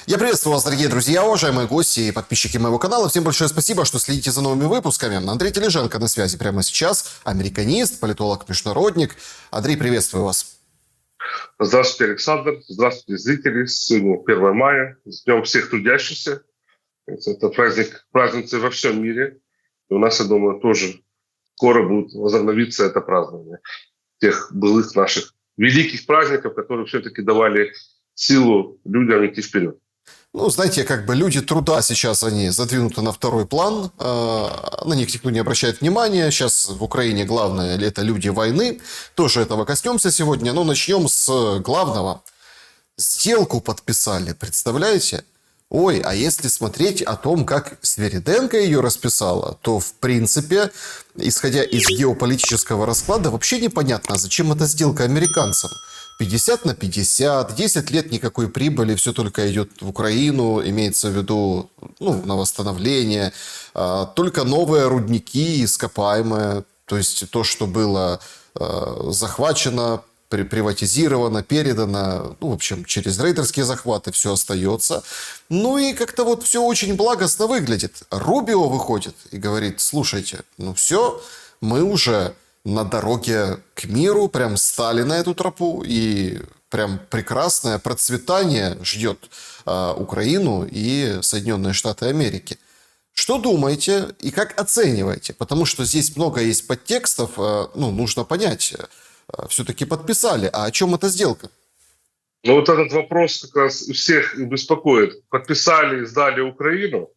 Я приветствую вас, дорогие друзья, уважаемые гости и подписчики моего канала. Всем большое спасибо, что следите за новыми выпусками. Андрей Тележенко на связи прямо сейчас. Американист, политолог-международник. Андрей, приветствую вас. Здравствуйте, Александр. Здравствуйте, зрители. Сегодня 1 мая. С Днем всех трудящихся. Это празднуется во всем мире. И у нас, я думаю, тоже скоро будет возобновиться это празднование тех былых наших великих праздников, которые все-таки давали силу людям идти вперед. Ну, знаете, как бы люди труда сейчас, они задвинуты на второй план, на них никто не обращает внимания. Сейчас в Украине главное – это люди войны. Тоже этого коснемся сегодня, но начнем с главного. Сделку подписали, представляете? Ой, а если смотреть о том, как Свириденко ее расписала, то, в принципе, исходя из геополитического расклада, вообще непонятно, зачем эта сделка американцам. 50/50, 10 лет никакой прибыли, все только идет в Украину, имеется в виду на восстановление. Только новые рудники ископаемые, то есть то, что было захвачено, приватизировано, передано, в общем, через рейдерские захваты все остается. Ну и как-то вот все очень благостно выглядит. Рубио выходит и говорит: слушайте, все, мы уже на дороге к миру, прям стали на эту тропу, и прям прекрасное процветание ждет Украину и Соединенные Штаты Америки. Что думаете и как оцениваете? Потому что здесь много есть подтекстов, нужно понять. Все-таки подписали. А о чем эта сделка? Вот этот вопрос как раз всех беспокоит. Подписали, сдали Украину,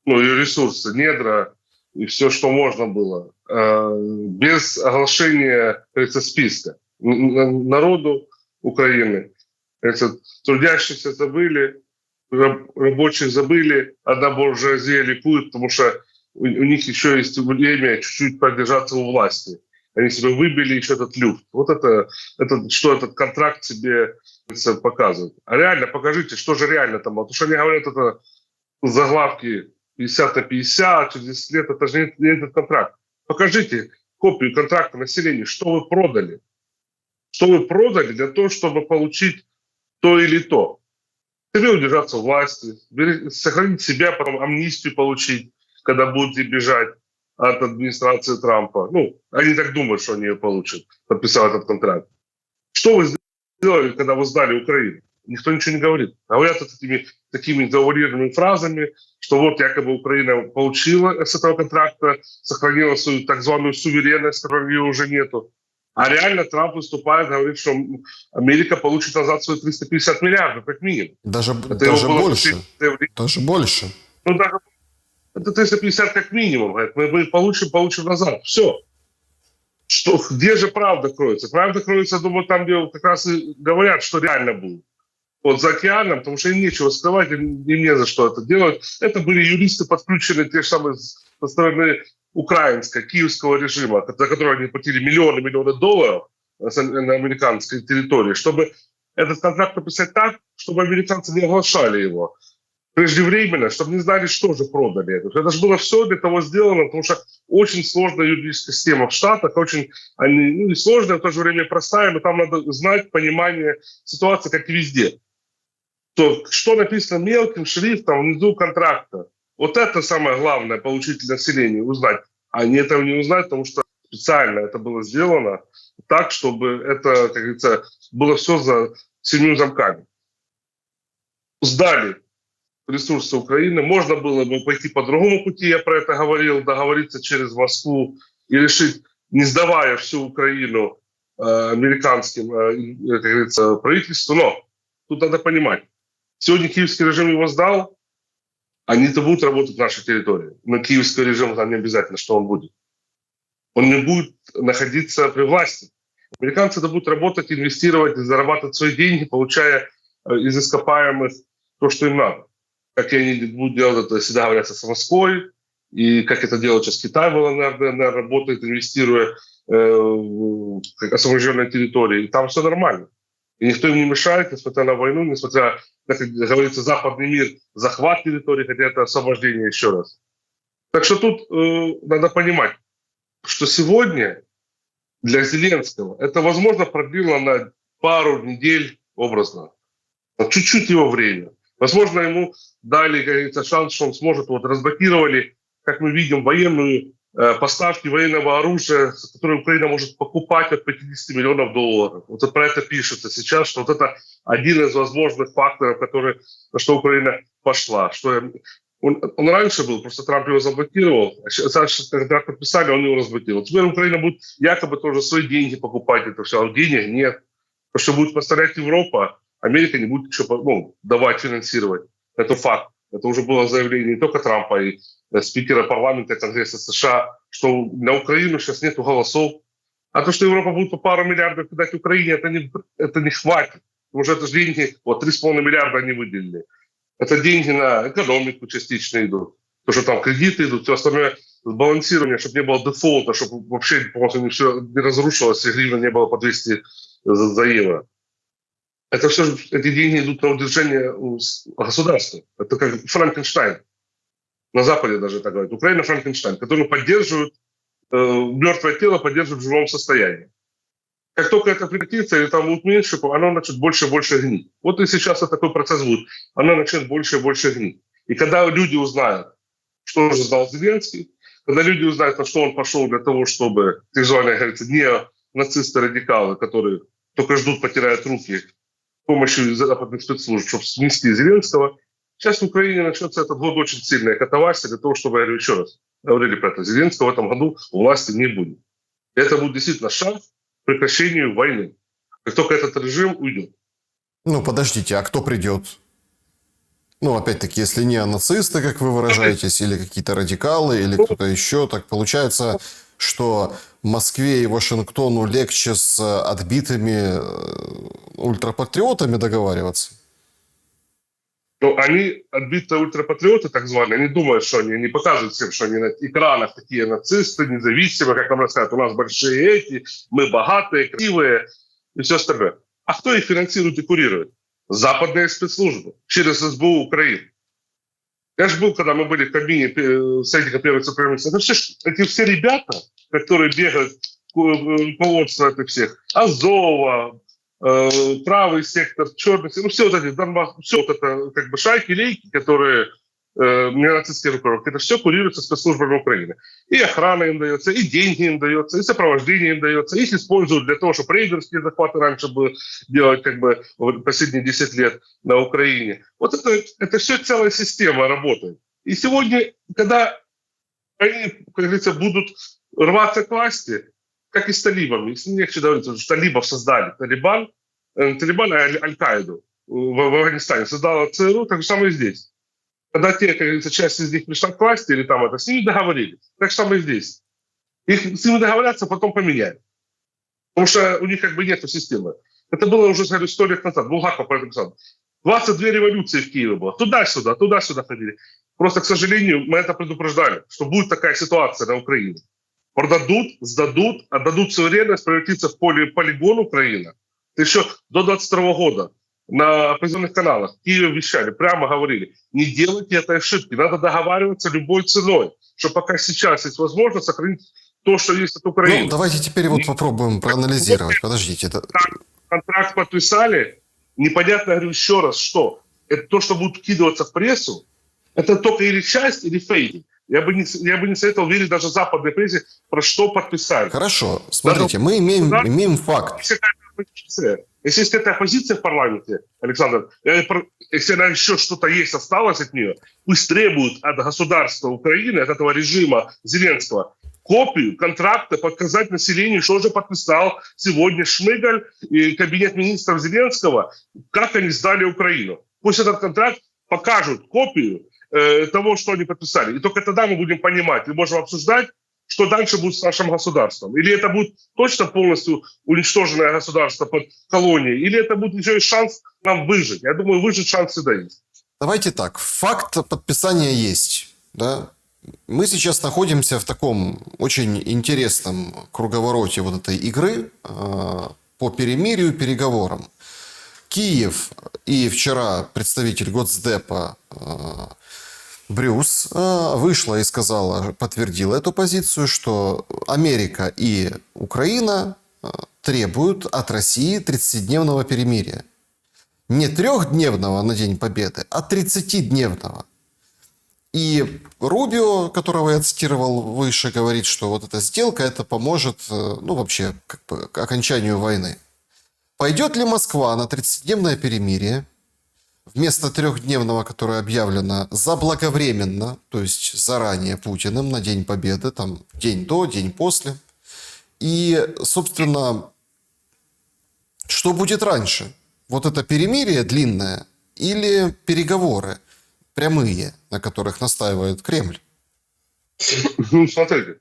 и ресурсы, недра, и все, что можно было, без оглашения, как говорится, списка. Народу Украины, трудящихся забыли, рабочих забыли, одна буржуазия ликует, потому что у них еще есть время чуть-чуть продержаться у власти. Они себе выбили еще этот люфт. Вот это что этот контракт себе показывает. А реально покажите, что же реально там. Потому что они говорят, это заглавки 50/50, через 10 лет, это же не этот контракт. Покажите копию контракта населению, что вы продали. Что вы продали для того, чтобы получить то или то. Себе удержаться у власти, сохранить себя, потом амнистию получить, когда будете бежать от администрации Трампа. Они так думают, что они ее получат, подписав этот контракт. Что вы сделали, когда вы сдали Украину? Никто ничего не говорит. Говорят такими завуалированными фразами, что вот якобы Украина получила с этого контракта, сохранила свою так званую суверенность, которой ее уже нету. А реально Трамп выступает, говорит, что Америка получит назад свои 350 миллиардов, как минимум. Даже больше. Даже больше. Даже это 350 как минимум. Мы получим назад. Все. Где же правда кроется? Правда кроется, думаю, там, где как раз и говорят, что реально будет. Вот за океаном, потому что им нечего скрывать, им не за что это делать. Это были юристы, подключены те же самые со стороны украинского, киевского режима, за которые они платили миллионы долларов на американской территории, чтобы этот контракт написать так, чтобы американцы не оглашали его преждевременно, чтобы не знали, что же продали. Это же было все для того сделано, потому что очень сложная юридическая система в Штатах, очень не сложная, в то же время простая, но там надо знать понимание ситуации, как и везде. Что написано мелким шрифтом внизу контракта. Вот это самое главное, получить население, узнать. А они этого не узнают, потому что специально это было сделано так, чтобы это, как говорится, было все за 7 замками. Сдали ресурсы Украины. Можно было бы пойти по другому пути, я про это говорил, договориться через Москву и решить, не сдавая всю Украину американским, как говорится, правительству. Но тут надо понимать, сегодня киевский режим его сдал, они-то будут работать в нашей территории. Но киевский режим там не обязательно, что он будет. Он не будет находиться при власти. Американцы будут работать, инвестировать, зарабатывать свои деньги, получая из ископаемых то, что им надо. Как они будут делать это, всегда говорят, с Москвой, и как это делает сейчас Китай, наверное, работает, инвестируя в освобожденные территории. И там все нормально. И никто им не мешает, несмотря на войну, несмотря на, как говорится, западный мир, захват территории, хотя это освобождение еще раз. Так что тут надо понимать, что сегодня для Зеленского это, возможно, продлило на пару недель образно. Чуть-чуть его время. Возможно, ему дали, как говорится, шанс, что он сможет, вот разблокировали, как мы видим, военную поставки военного оружия, которое Украина может покупать от 50 миллионов долларов. Вот про это пишется сейчас, что вот это один из возможных факторов, который, на что Украина пошла. Что он раньше был, просто Трамп его заблокировал, а сейчас, когда подписали, он его разблокировал. Теперь Украина будет якобы тоже свои деньги покупать это все, а денег нет. Потому что будет поставлять Европа, Америка не будет еще давать финансировать. Это факт. Это уже было заявление не только Трампа, и спикера парламента Конгресса США, что на Украину сейчас нет голосов. А то, что Европа будет по пару миллиардов кидать Украине, это не хватит. Потому что это же деньги, вот 3,5 миллиарда они выделили. Это деньги на экономику частично идут. То, что там кредиты идут, все остальное сбалансирование, чтобы не было дефолта, чтобы вообще просто все не разрушилось, и гривна не было по 200 за евро. Это все, эти деньги идут на удержание государства. Это как Франкенштейн. На Западе даже так говорят. Украина Франкенштейн, который поддерживает, мертвое тело поддерживает в живом состоянии. Как только это прекратится, или там будет меньше, оно начнет больше и больше гнить. Вот и сейчас такой процесс будет. Оно начнет больше и больше гнить. И когда люди узнают, что же знал Зеленский, когда люди узнают, на что он пошел для того, чтобы, так званые, говорится, не нацисты-радикалы, которые только ждут, потеряют руки, с помощью западных спецслужб, чтобы снести Зеленского. Сейчас в Украине начнется этот год очень сильная катавасия для того, чтобы, я говорю еще раз, говорили про это, Зеленского в этом году у власти не будет. И это будет действительно шаг к прекращению войны. Как только этот режим уйдет. Ну, подождите, а кто придет? Ну, опять-таки, если не нацисты, как вы выражаетесь, или какие-то радикалы, или кто-то еще, так получается, что Москве и Вашингтону легче с отбитыми ультрапатриотами договариваться? Но они, отбитые ультрапатриоты, так званые, они думают, что они не показывают всем, что они на экранах такие нацисты, независимые, как нам рассказывают, у нас большие эти, мы богатые, красивые и все остальное. А кто их финансирует и курирует? Западные спецслужбы через СБУ Украины. Я же был, когда мы были в кабине Советника первого вице-премьер-министра. Эти все ребята, которые бегают, руководство этих всех, Азова, правый сектор, черный сектор, ну все вот эти, Донбасс, все вот это как бы шайки-лейки, которые неонацистские руководители, это все курируется спецслужбами Украины. И охрана им дается, и деньги им дается, и сопровождение им дается. Их используют для того, чтобы рейдерские захваты раньше было делать как бы в последние 10 лет на Украине. Вот это все целая система работает. И сегодня, когда они, как говорится, будут рваться к власти, как и с талибами. Если не легче говорить, что талибов создали. Талибан Аль-Каиду в Афганистане создала ЦРУ, так же самое и здесь. Когда те, как говорится, часть из них пришла к власти, или там это, с ними договорились. Так же самое и здесь. Их с ними договорятся, потом поменяют. Потому что у них как бы нет системы. Это было уже, говорю, 100 лет назад. Булгаков по этому писал. 22 революции в Киеве было. Туда-сюда ходили. Просто, к сожалению, мы это предупреждали, что будет такая ситуация на Украине. Продадут, сдадут, отдадут суверенность, превратится в полигон Украина. Это еще до 22 года на определенных каналах в Киеве вещали, прямо говорили, не делайте этой ошибки, надо договариваться любой ценой, что пока сейчас есть возможность сохранить то, что есть от Украины. Ну, давайте теперь вот попробуем проанализировать. Подождите. Контракт подписали, непонятно, говорю еще раз, что это то, что будет вкидываться в прессу, это только или часть, или фейк. Я бы не советовал верить даже западной прессе, про что подписали. Хорошо, смотрите, мы имеем факт. Если есть какая-то оппозиция в парламенте, Александр, если она еще что-то есть, осталось от нее, пусть требуют от государства Украины, от этого режима Зеленского, копию контракта, показать населению, что же подписал сегодня Шмыгаль и кабинет министров Зеленского, как они сдали Украину. Пусть этот контракт покажут копию того, что они подписали. И только тогда мы будем понимать и можем обсуждать, что дальше будет с нашим государством. Или это будет точно полностью уничтоженное государство под колонией, или это будет еще и шанс нам выжить. Я думаю, выжить шанс всегда есть. Давайте так. Факт подписания есть. Да? Мы сейчас находимся в таком очень интересном круговороте вот этой игры по перемирию, переговорам. Киев и вчера представитель Госдепа Брюс вышла и сказала, подтвердила эту позицию, что Америка и Украина требуют от России 30-дневного перемирия. Не 3-дневного на День Победы, а 30-дневного. И Рубио, которого я цитировал выше, говорит, что вот эта сделка, это поможет, ну, вообще, как бы, к окончанию войны. Пойдет ли Москва на 30-дневное перемирие вместо 3-дневного, которое объявлено заблаговременно, то есть заранее Путиным на День Победы, там день до, день после? И, собственно, что будет раньше? Вот это перемирие длинное или переговоры прямые, на которых настаивает Кремль? Ну, смотрите,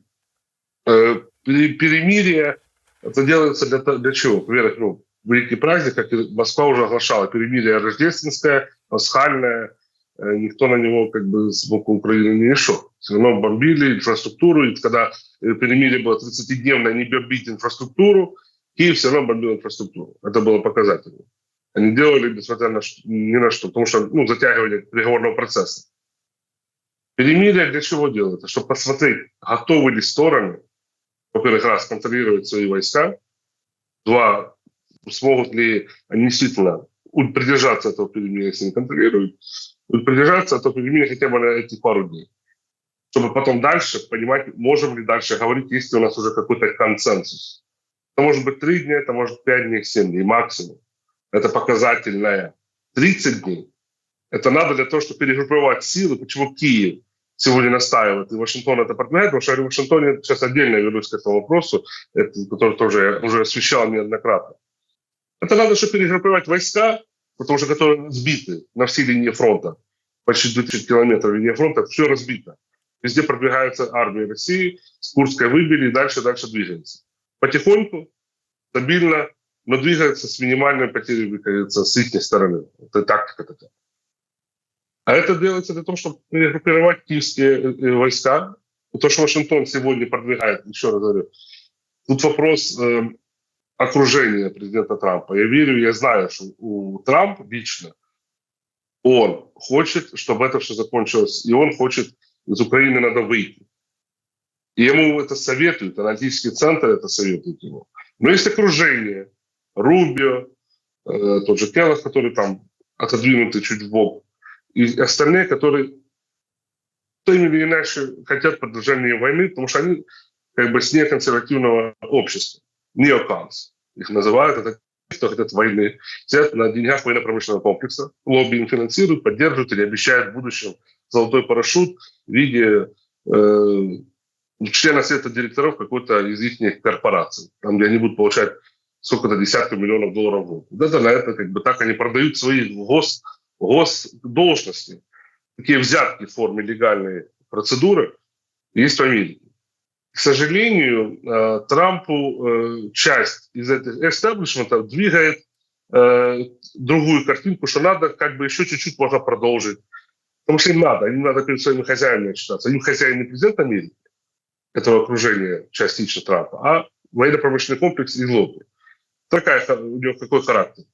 перемирие это делается для чего? Во-первых, ну, великий праздник, как и Москва уже оглашала, перемирие рождественское, пасхальное, никто на него как бы с боку Украины не шел. Все равно бомбили инфраструктуру, и когда перемирие было 30-дневное, не бомбить инфраструктуру, Киев все равно бомбил инфраструктуру. Это было показательно. Они делали, несмотря ни на что, потому что затягивание переговорного процесса. Перемирие для чего делается? Чтобы посмотреть, готовы ли стороны, во-первых, раз, контролировать свои войска, два, смогут ли они действительно придержаться этого перемирия, если не контролируют, придержаться этого перемирия хотя бы на эти пару дней. Чтобы потом дальше понимать, можем ли дальше говорить, есть ли у нас уже какой-то консенсус. Это может быть 3 дня, это может 5 дней, 7 дней максимум. Это показательное. 30 дней. Это надо для того, чтобы перегруппировать силы. Почему Киев сегодня настаивает, и Вашингтон это продвигает, потому что в Вашингтоне, сейчас отдельно вернусь к этому вопросу, который тоже я уже освещал неоднократно. Это надо, чтобы перегруппировать войска, потому что которые разбиты на всей линии фронта, почти 2000 километров линии фронта, все разбито. Везде продвигаются армии России, с Курской выбили и дальше двигаются. Потихоньку, стабильно, но двигаются с минимальной потерей, как говорится, с их стороны. Это тактика такая. А это делается для того, чтобы перегруппировать киевские войска. То, что Вашингтон сегодня продвигает, еще раз говорю, тут вопрос окружения президента Трампа. Я верю, я знаю, что у Трампа лично он хочет, чтобы это все закончилось, и он хочет, из Украины надо выйти. И ему это советуют, аналитический центр это советует ему. Но есть окружение, Рубио, тот же Келлах, который там отодвинутый чуть вбок, и остальные, которые тем или иначе хотят продолжения войны, потому что они как бы с неконсервативного общества, неоканс, их называют, это те, кто хотят войны, сидят на деньгах военно-промышленного комплекса, лобби им финансируют, поддерживают или обещают в будущем золотой парашют в виде члена совета директоров какой-то из их корпораций, там, где они будут получать сколько-то десятков миллионов долларов в год. Это на это как бы так они продают свои госдолжности. Такие взятки в форме легальной процедуры есть в Америке. К сожалению, Трампу часть из этих эстаблишментов двигает другую картинку, что надо как бы еще чуть-чуть можно продолжить. Потому что им надо перед своими хозяинами отчитаться. Им хозяин не президент Америки, этого окружения частично Трампа, а военно-промышленный комплекс и лобби. У него какой характер.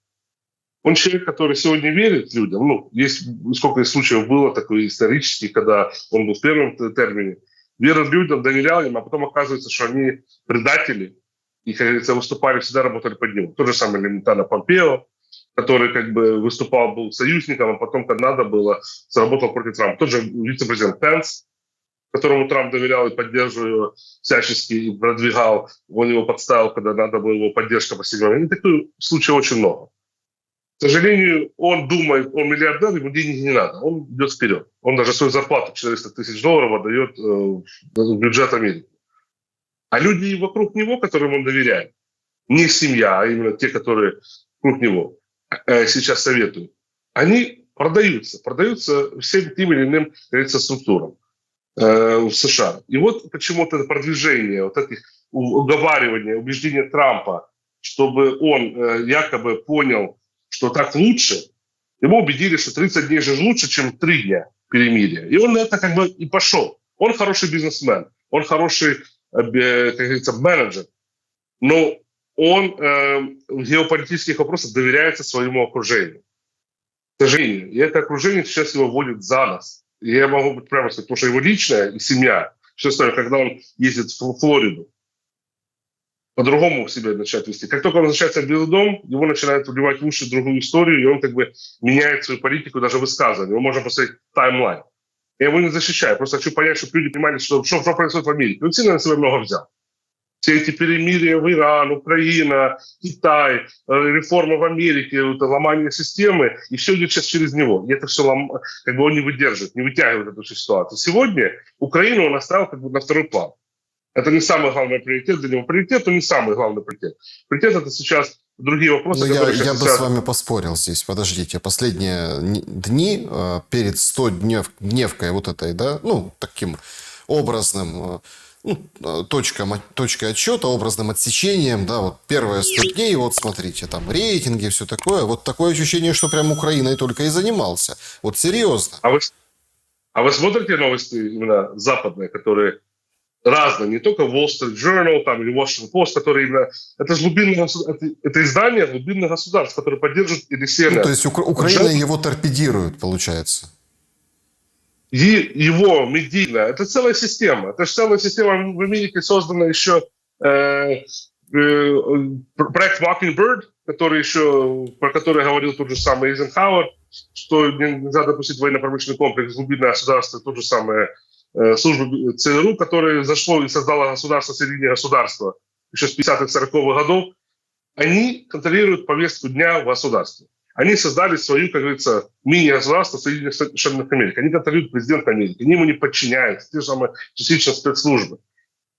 Он человек, который сегодня верит людям. Есть сколько случаев было такое исторически, когда он был в первом термине. Верил людям, доверял им, а потом оказывается, что они предатели. И, как говорится, выступали, всегда работали под ним. То же самое элементарно Помпео, который как бы выступал, был союзником, а потом, когда надо было, заработал против Трампа. Тот же вице-президент Пенс, которому Трамп доверял и поддерживал его всячески, и продвигал, он его подставил, когда надо было его поддержка по сигналу. И таких случаев очень много. К сожалению, он думает, он миллиардер, ему денег не надо, он идет вперед. Он даже свою зарплату $400 тысяч отдает в бюджет Америки. А люди вокруг него, которым он доверяет, не семья, а именно те, которые вокруг него сейчас советуют, они продаются всем тем или иным, как говорится, структурам в США. И вот почему-то это продвижение, вот этих уговаривания, убеждения Трампа, чтобы он якобы понял, что так лучше, ему убедили, что 30 дней же лучше, чем 3 дня перемирия. И он на это как бы и пошел. Он хороший бизнесмен, он хороший, как говорится, менеджер, но он в геополитических вопросах доверяется своему окружению. К сожалению. И это окружение сейчас его вводит за нос. И я могу быть прямо сказать, потому что его личная и семья, все остальное, когда он ездит в Флориду, по-другому себя начать вести. Как только он возвращается в Белый дом, его начинают вливать в уши другую историю, и он как бы меняет свою политику, даже высказывание. Его можно посмотреть таймлайн. Я его не защищаю, просто хочу понять, чтобы люди понимали, что происходит в Америке. Он сильно на себя много взял. Все эти перемирия в Иран, Украина, Китай, реформа в Америке, ломание системы, и все идет сейчас через него. И это все как бы он не выдерживает, не вытягивает эту ситуацию. Сегодня Украину он оставил как бы на второй план. Это не самый главный приоритет для него. Приоритет, но не самый главный приоритет. Приоритет – это сейчас другие вопросы, Ну, которые я сейчас бы с вами поспорил здесь. Подождите, последние дни перед 100-дневкой вот этой, да, ну, таким образным, ну, точкой отсчета, образным отсечением, да, вот первые 100 дней, вот смотрите, там рейтинги, все такое. Вот такое ощущение, что прям Украиной только и занимался. Вот серьезно. А вы смотрите новости именно западные, которые разные, не только Wall Street Journal там, или Washington Post, которые именно... Это же глубинное, это издание глубинных государств, которые поддерживают и CNN. Ну, то есть Украина его торпедирует, получается. И его медийная, это целая система. Это же целая система в Америке создана еще проект Mockingbird, который еще, про который говорил тот же самый Эйзенхауэр, что нельзя допустить военно-промышленный комплекс глубинное государство, то же самое служба ЦРУ, которая зашло и создала государство в середине государства еще с 50-х, 40-х годов, они контролируют повестку дня в государстве. Они создали свою, как говорится, мини-государство Соединенных Штатов Америки. Они контролируют президента Америки. Они ему не подчиняются. Те же самые частично спецслужбы.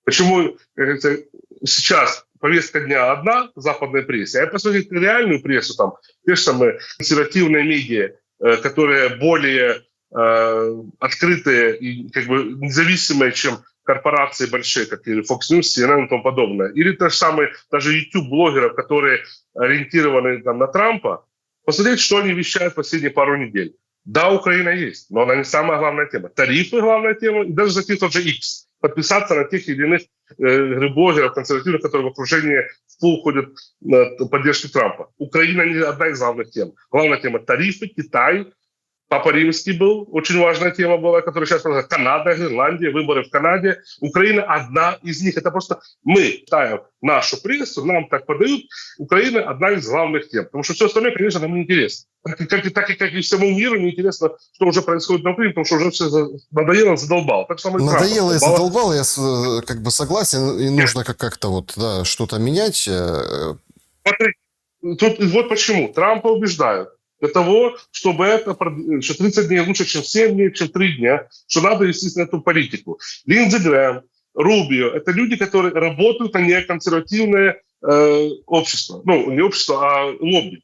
Почему, как говорится, сейчас повестка дня одна в западной прессе, а посмотрите реальную прессу, там, те же самые консервативные медиа, которые более открытые и как бы независимые, чем корпорации большие, как Fox News, CNN и тому подобное. Или те же самые даже YouTube-блогеров, которые ориентированы там, на Трампа. Посмотреть, что они вещают последние пару недель. Да, Украина есть, но она не самая главная тема. Тарифы – главная тема, и даже зайти в тот же X. Подписаться на тех или иных блогеров, консервативных, которые в окружении в пул ходят на поддержку Трампа. Украина не одна из главных тем. Главная тема – тарифы, Китай. Папа Римский был, очень важная тема была, которая сейчас продолжается. Канада, Ирландия, выборы в Канаде. Украина одна из них. Это просто мы читаем нашу прессу, нам так подают. Украина одна из главных тем. Потому что все остальное, конечно, нам не интересно. Как и всему миру не интересно, что уже происходит на Украине, потому что уже все надоело, задолбал. Так что надоело и задолбал, я как бы согласен, и нужно как-то вот, да, что-то менять. Смотри, тут вот почему. Трампа убеждают. Для того, чтобы это, что 30 дней лучше, чем 7 дней, чем 3 дня, что надо, естественно, эту политику. Линдзи Грэм, Рубио – это люди, которые работают на неконсервативное общество. Ну, не общество, а лобби.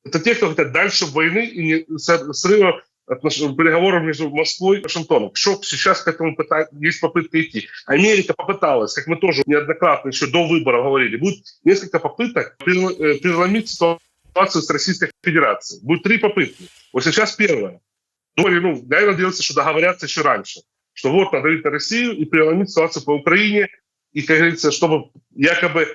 Это те, кто хотят дальше войны и срыва переговоров между Москвой и Вашингтоном. Что сейчас к этому есть попытка идти. Америка попыталась, как мы тоже неоднократно еще до выборов говорили, будет несколько попыток переломить ситуацию с Российской Федерацией. Будет 3 попытки. Вот сейчас первая. Думали, я надеялся, что договорятся еще раньше. Что вот надавить на Россию и переломить ситуацию по Украине. И, как говорится, чтобы якобы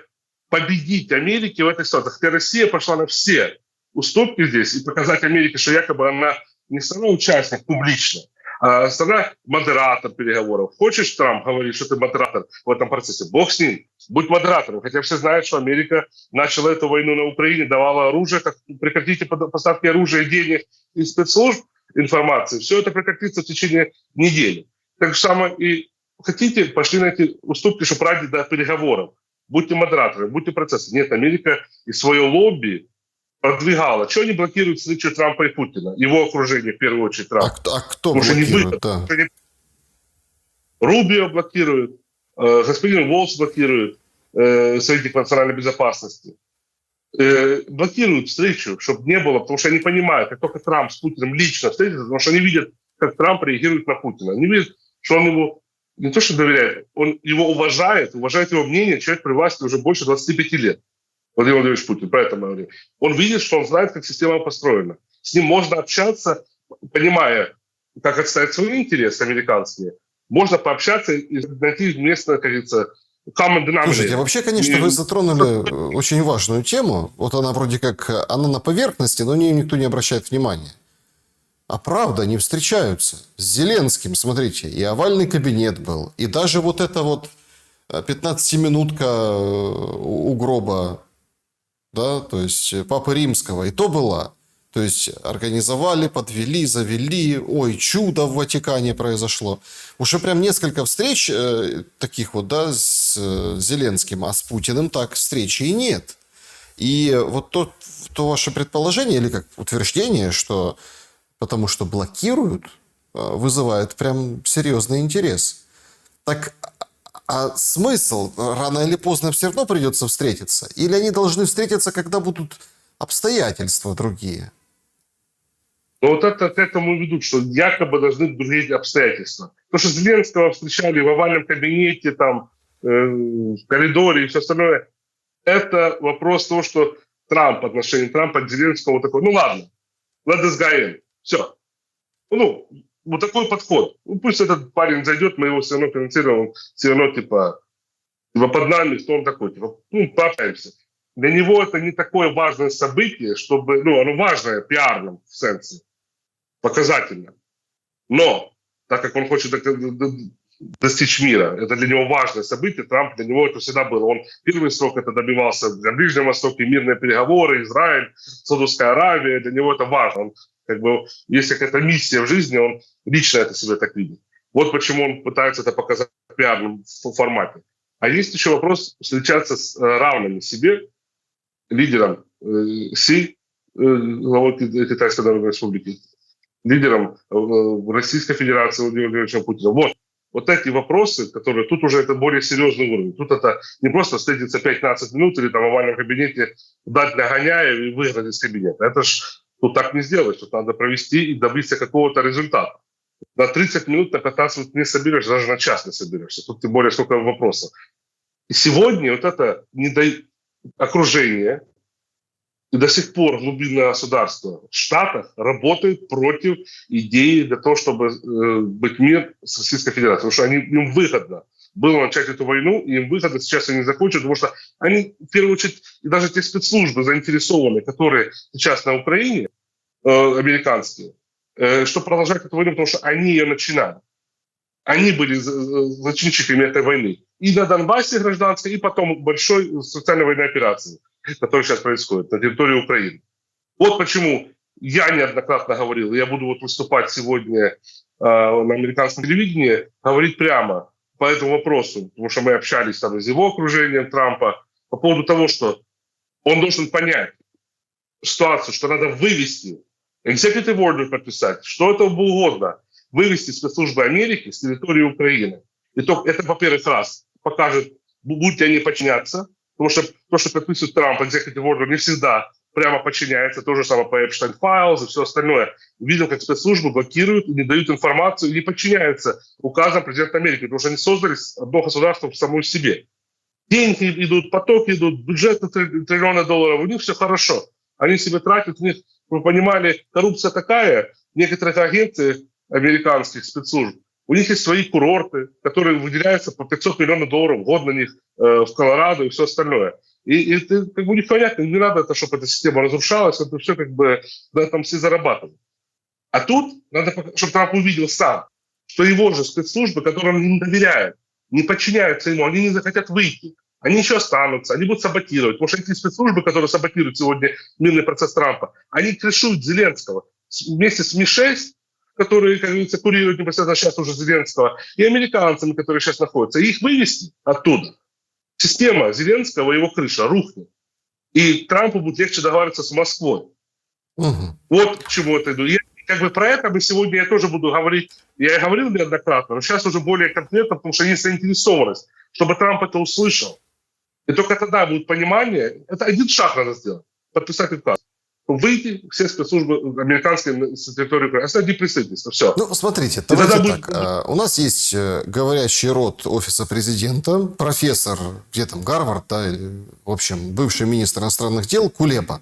победить Америке в этой ситуации. Хотя Россия пошла на все уступки здесь и показать Америке, что якобы она не страна участник публично, а страна модератор переговоров. Хочешь, Трамп говорит, что ты модератор в этом процессе? Бог с ним. Будь модератором. Хотя все знают, что Америка начала эту войну на Украине, давала оружие. Так прекратите поставки оружия, денег и спецслужб, информации. Все это прекратится в течение недели. Так же самое и хотите, пошли на эти уступки, чтобы ради до переговоров. Будьте модераторами, будьте процессом. Нет, Америка и свое лобби продвигала. Чего они блокируют встречу Трампа и Путина? Его окружение, в первую очередь, Трамп. А кто блокирует? Да. Рубио блокирует, господин Волс блокирует, Советник национальной безопасности. Блокируют встречу, чтобы не было, потому что они понимают, как только Трамп с Путиным лично встретится, потому что они видят, как Трамп реагирует на Путина. Они видят, что он его не то что доверяет, он его уважает его мнение, человек при власти уже больше 25 лет. Владимир Владимирович Путин, про это мы говорим. Он видит, что он знает, как система построена. С ним можно общаться, понимая, как отстоять свои интересы американские. Можно пообщаться и найти место, как говорится, common denominator. Слушайте, вообще, конечно, вы затронули очень важную тему. Вот она вроде как, она на поверхности, но на нее никто не обращает внимания. А правда, они встречаются с Зеленским, смотрите, и овальный кабинет был, и даже вот это вот 15-минутка у гроба, да, то есть Папы Римского, и то была. То есть организовали, подвели, завели, ой, чудо в Ватикане произошло. Уже прям несколько встреч таких вот, да, с Зеленским, а с Путиным так встречи и нет. И вот то ваше предположение, или как утверждение, что потому что блокируют, вызывает прям серьезный интерес. Так, а смысл? Рано или поздно все равно придется встретиться? Или они должны встретиться, когда будут обстоятельства другие? Но вот это к этому ведут, что якобы должны быть другие обстоятельства. Потому что Зеленского встречали в овальном кабинете, там, в коридоре и все остальное. Это вопрос того, что Трамп, отношение Трампа к Зеленскому такой, ну ладно, let this guy in. Все. Ну, вот такой подход. Ну, пусть этот парень зайдет, мы его все равно финансируем, он все равно, типа под нами, кто он такой, типа, ну, пообщаемся. Для него это не такое важное событие, чтобы, ну, оно важное пиарным в сенсе, показательно. Но, так как он хочет достичь мира, это для него важное событие, Трамп для него это всегда было. Он первый срок это добивался на Ближнем Востоке, мирные переговоры, Израиль, Саудовская Аравия, для него это важно. Он, как бы, есть какая-то миссия в жизни, он лично это себе так видит. Вот почему он пытается это показать в пиарном формате. А есть еще вопрос встречаться с равными себе, лидером Си, главой Китайской Народной Республики, лидером Российской Федерации Владимира Владимировича Путина. Вот эти вопросы, которые тут уже это более серьезный уровень. Тут это не просто встретиться 15 минут или там в овальном кабинете дать нагоняя и выиграть из кабинета. Это ж тут так не сделаешь. Тут надо провести и добиться какого-то результата. На 30 минут, на 15 минут не соберешься, даже на час не соберешься. Тут тем более сколько вопросов. И сегодня вот это окружение и до сих пор глубинное государство в Штатах работает против идеи для того, чтобы быть мир с Российской Федерацией. Потому что им выгодно было начать эту войну, и им выгодно сейчас они закончат, потому что они, в первую очередь, и даже те спецслужбы заинтересованы, которые сейчас на Украине, американские, чтобы продолжать эту войну, потому что они ее начинали. Они были зачинщиками этой войны. И на Донбассе гражданской, и потом большой социальной военной операции, которая сейчас происходит на территории Украины. Вот почему я неоднократно говорил, я буду вот выступать сегодня на американском телевидении, говорить прямо по этому вопросу, потому что мы общались там с его окружением Трампа по поводу того, что он должен понять ситуацию, что надо вывести, executive order подписать, что это угодно, вывести спецслужбы Америки с территории Украины. И то, это, во-первых, раз покажет, будут ли они подчиняться, потому что то, что подписывает Трамп, executive order, не всегда прямо подчиняется. То же самое по Epstein Files и все остальное. Видел, как спецслужбы блокируют, не дают информацию, не подчиняются указам президента Америки, потому что они создали одно государство в самой себе. Деньги идут, потоки идут, бюджет на триллионы долларов, у них все хорошо. Они себе тратят, у них, вы понимали, коррупция такая, некоторых агенций американских спецслужб, у них есть свои курорты, которые выделяются по 500 миллионов долларов в год на них в Колорадо и все остальное. И это как бы непонятно, не надо, это, чтобы эта система разрушалась, это все как бы на этом все зарабатывают. А тут надо, чтобы Трамп увидел сам, что его же спецслужбы, которым он не доверяет, не подчиняются ему, они не захотят выйти. Они еще останутся, они будут саботировать. Потому что эти спецслужбы, которые саботируют сегодня мирный процесс Трампа, они крышуют Зеленского вместе с Ми-6, которые, как говорится, курируют непосредственно сейчас уже Зеленского, и американцами, которые сейчас находятся. И их вывести оттуда. Система Зеленского, его крыша рухнет. И Трампу будет легче договариваться с Москвой. Угу. Вот к чему это иду. Как бы про это мы сегодня я тоже буду говорить. Я и говорил неоднократно, но сейчас уже более конкретно, потому что есть заинтересованность, чтобы Трамп это услышал. И только тогда будет понимание. Это один шаг надо сделать. Подписать указ. Выйти все спецслужбы американские с территории Украины. Остальные присоединиться. Все. Ну, смотрите, давайте так. У нас есть говорящий род офиса президента, профессор, где там, Гарвард, да, в общем, бывший министр иностранных дел Кулеба.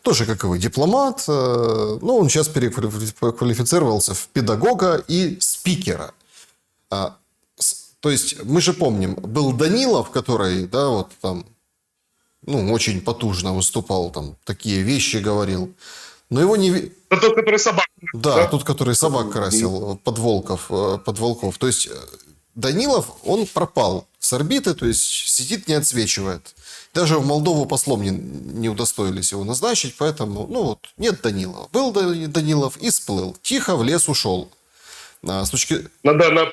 Тоже, как и вы, дипломат, но он сейчас переквалифицировался в педагога и спикера. То есть, мы же помним, был Данилов, который, да, вот там, ну, очень потужно выступал, там, такие вещи говорил. Но его не... Это тот, который собак. Да, тот, который собак красил под волков. То есть, Данилов, он пропал. с орбиты, то есть сидит, не отсвечивает. Даже в Молдову послом не удостоились его назначить, поэтому, ну вот, нет Данилова. Был Данилов и сплыл. Тихо в лес ушел. С точки, Надо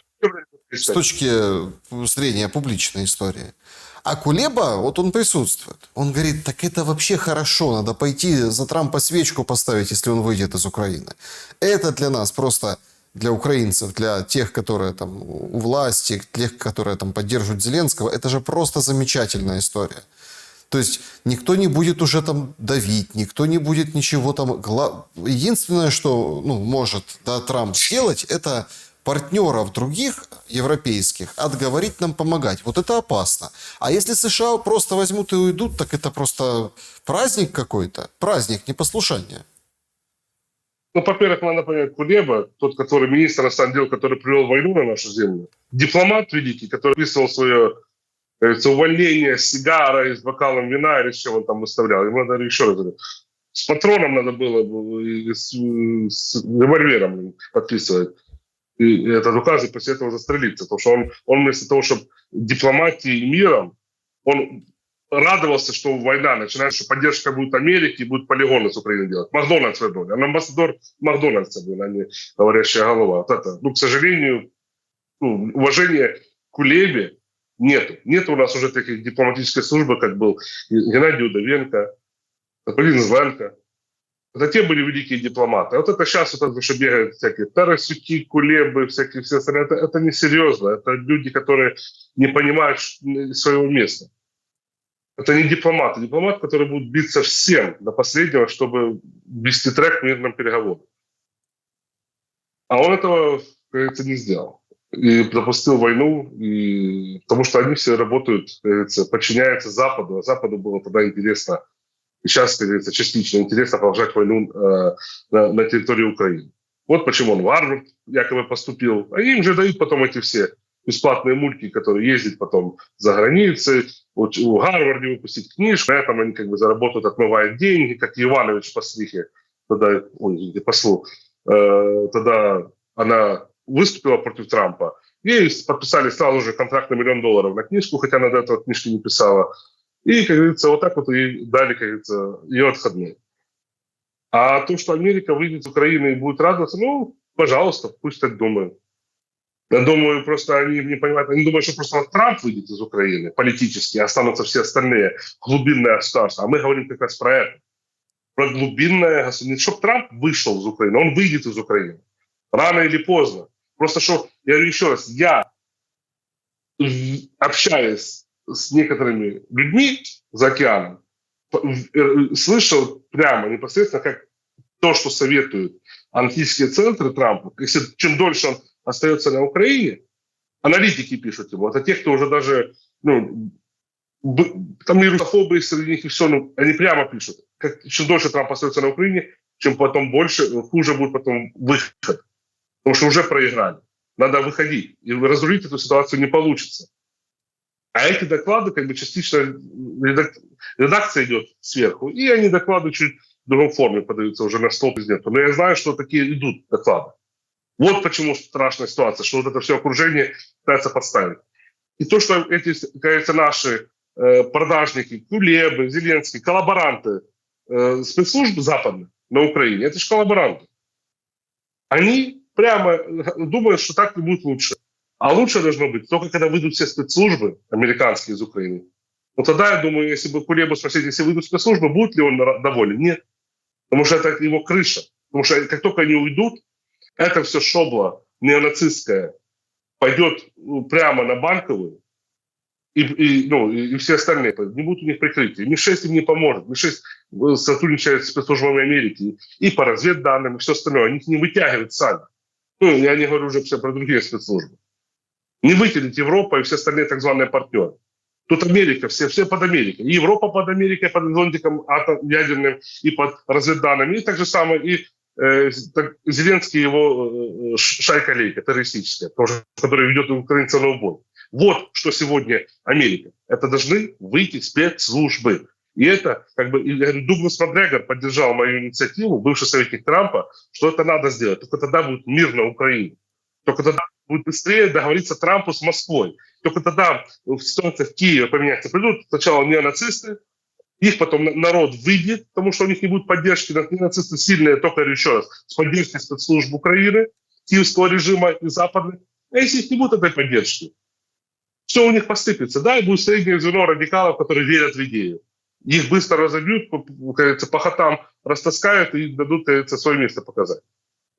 с точки зрения публичной истории. А Кулеба, вот он присутствует. Он говорит, так это вообще хорошо, надо пойти за Трампа свечку поставить, если он выйдет из Украины. Это для нас просто, для украинцев, для тех, которые там у власти, тех, которые там поддерживают Зеленского, это же просто замечательная история. То есть никто не будет уже там давить, никто не будет ничего там... Единственное, что может Трамп сделать, это партнеров других европейских отговорить нам помогать. Вот это опасно. А если США просто возьмут и уйдут, так это просто праздник какой-то. Праздник непослушания. Ну, во-первых, надо понять, Кулеба, тот, который министр иностранных дел, который привел войну на нашу землю, дипломат великий, который описывал свое, говорится, увольнение с сигарой, с бокалом вина или с чем он там выставлял. Ему надо еще раз говорю, с патроном надо было, с револьвером подписывать. И этот указ, и после этого застрелиться. Потому что он вместо того, чтобы дипломатией и миром, он радовался, что война начинается, что поддержка будет Америки, и будут полигоны с Украины делать. Макдональдс вернули. Он амбассадор Макдональдса был, а не говорящая голова. Вот это. К сожалению, уважения к Кулебе нету. Нет у нас уже таких дипломатической службы, как был Геннадий Удовенко, господин Зленко. Это те были великие дипломаты. А вот это сейчас, вот это, что бегают всякие Тарасюки, Кулебы, всякие все остальные, это несерьезно. Это люди, которые не понимают своего места. Это не дипломаты. Дипломат, который будет биться всем до последнего, чтобы вести трек к мирным переговорам. А он этого, как говорится, не сделал. И допустил войну, потому что они все работают, как говорится, подчиняются Западу. А Западу было тогда интересно, и сейчас, как говорится, частично интересно продолжать войну на территории Украины. Вот почему он в Гарвард якобы поступил. А им же дают потом эти все бесплатные мульки, которые ездят потом за границей, вот в Гарварде выпустить книжку, на этом они как бы заработают, отмывают деньги, как Иванович Послихе, тогда, послу, тогда она выступила против Трампа, и подписали сразу же контракт на $1 миллион на книжку, хотя она до этого книжки не писала. И, как говорится, вот так вот и дали, как говорится, ее отходные. А то, что Америка выйдет из Украины и будет радоваться, пожалуйста, пусть так думают. Я думаю, просто они не понимают, они думают, что просто Трамп выйдет из Украины политически, а останутся все остальные глубинные государства. А мы говорим как раз про это. Про глубинное государство. Не чтобы Трамп вышел из Украины, он выйдет из Украины. Рано или поздно. Просто что, я говорю еще раз, я общаюсь с некоторыми людьми за океаном, слышал прямо, непосредственно, как то, что советуют аналитические центры Трампа, если чем дольше он остается на Украине, аналитики пишут ему, это те, кто уже даже, там и русофобы среди них, и все, они прямо пишут, чем дольше Трамп остается на Украине, чем потом хуже будет потом выход. Потому что уже проиграли. Надо выходить. И разрулить эту ситуацию не получится. А эти доклады, как бы частично редакция идет сверху, и они доклады чуть в другой форме подаются уже на стол президенту. Но я знаю, что такие идут доклады. Вот почему страшная ситуация, что вот это все окружение пытается подставить. И то, что эти, кажется, наши продажники, Кулебы, Зеленский, коллаборанты спецслужб западных на Украине, это же коллаборанты. Они прямо думают, что так будет лучше. А лучше должно быть только когда выйдут все спецслужбы американские из Украины. Вот тогда, я думаю, если бы Кулебу спросить, если выйдут спецслужбы, будет ли он доволен? Нет. Потому что это его крыша. Потому что как только они уйдут, это все шобло неонацистское пойдет прямо на Банковую, и все остальные не будут у них прикрытия. МИ-6 им не поможет. МИ-6 сотрудничает с спецслужбами Америки и по разведданным, и все остальное. Они их не вытягивают сами. Я не говорю уже про другие спецслужбы. Не вытянет Европа и все остальные так званые партнеры. Тут Америка, все под Америкой. И Европа под Америкой, под зонтиком ядерным и под разведданными. И так же самое и Зеленский и его шайка-лейка террористическая, которая ведет украинцев на убой. Вот что сегодня Америка. Это должны выйти спецслужбы. И это, Дуглас Макгрегор поддержал мою инициативу, бывший советник Трампа, что это надо сделать. Только тогда будет мир на Украине. Только тогда будет быстрее договориться Трампу с Москвой. только тогда в ситуации в Киеве поменяется. Придут сначала неонацисты, их потом народ выйдет, потому что у них не будет поддержки. Нацисты сильные, только еще раз, с поддержкой спецслужб Украины, киевского режима и западных. А если их не будет этой поддержки, все у них посыпется, да, и будет среднее звено радикалов, которые верят в идею. Их быстро разобьют, как говорится, по хатам растаскают и дадут, как говорится, свое место показать.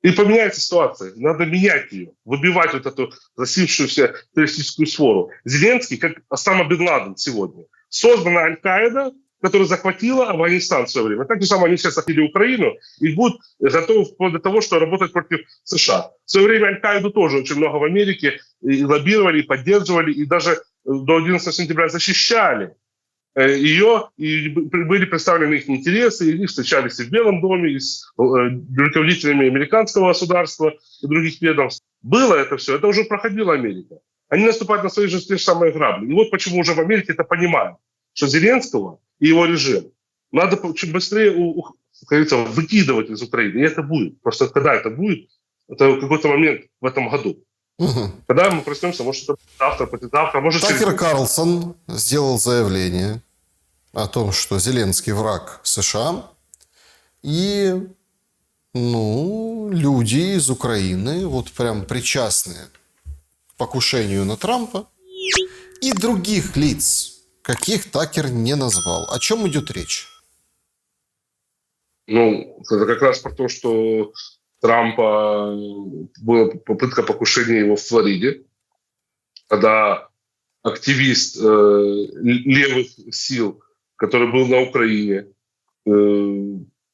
И поменяется ситуация. Надо менять ее, выбивать вот эту засившуюся террористическую свору. Зеленский, как Осама бен Ладен сегодня, создана Аль-Каида, которая захватила Афганистан в свое время. Так же самое они сейчас захватили Украину и будут готовы вплоть до того, что работать против США. В свое время Аль-Каиду тоже очень много в Америке и лоббировали, и поддерживали, и даже до 11 сентября защищали ее, и были представлены их интересы, и они встречались и в Белом доме, и с руководителями американского государства и других ведомств. Было это все, это уже проходила Америка. Они наступают на свои же те же самые грабли. И вот почему уже в Америке это понимают, что Зеленского и его режим надо чуть быстрее, как говорится, выкидывать из Украины. И это будет. Просто когда это будет, это в какой-то момент в этом году. Угу. Когда мы проснемся, может, это завтра, послезавтра, может, Такер Карлсон сделал заявление о том, что Зеленский враг США, и люди из Украины, вот прям причастные к покушению на Трампа, и других лиц, каких Такер не назвал. О чем идет речь? Это как раз про то, что Трампа была попытка покушения его в Флориде, когда активист левых сил, который был на Украине,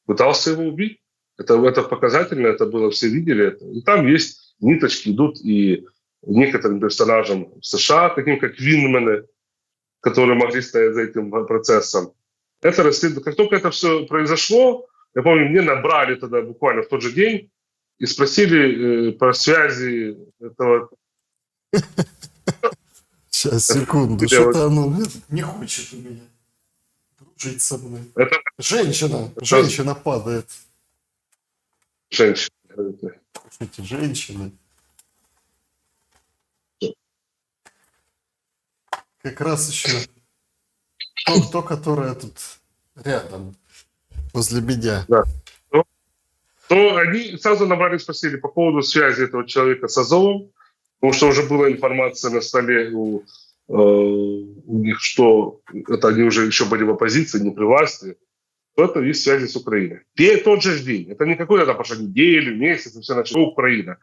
пытался его убить. Это показательно, это было, все видели это. И там есть ниточки, идут и некоторым персонажам в США, таким как Винмены, которые могли стоять за этим процессом. Это расследование. Как только это все произошло, я помню, мне набрали тогда буквально в тот же день и спросили про связи этого... Сейчас, секунду, что-то оно не хочет у меня дружить со мной. Это... Женщина падает. Женщина. Эти женщины. Как раз еще то, которое тут рядом, возле меня. Да. То они сразу набрали, спросили по поводу связи этого человека с Азовом, потому что уже была информация на столе у них, что это они уже еще были в оппозиции, не при власти, то это есть связи с Украиной. Тот же день. Это не какой-то там пошла неделю, месяц, и все начали. Украина.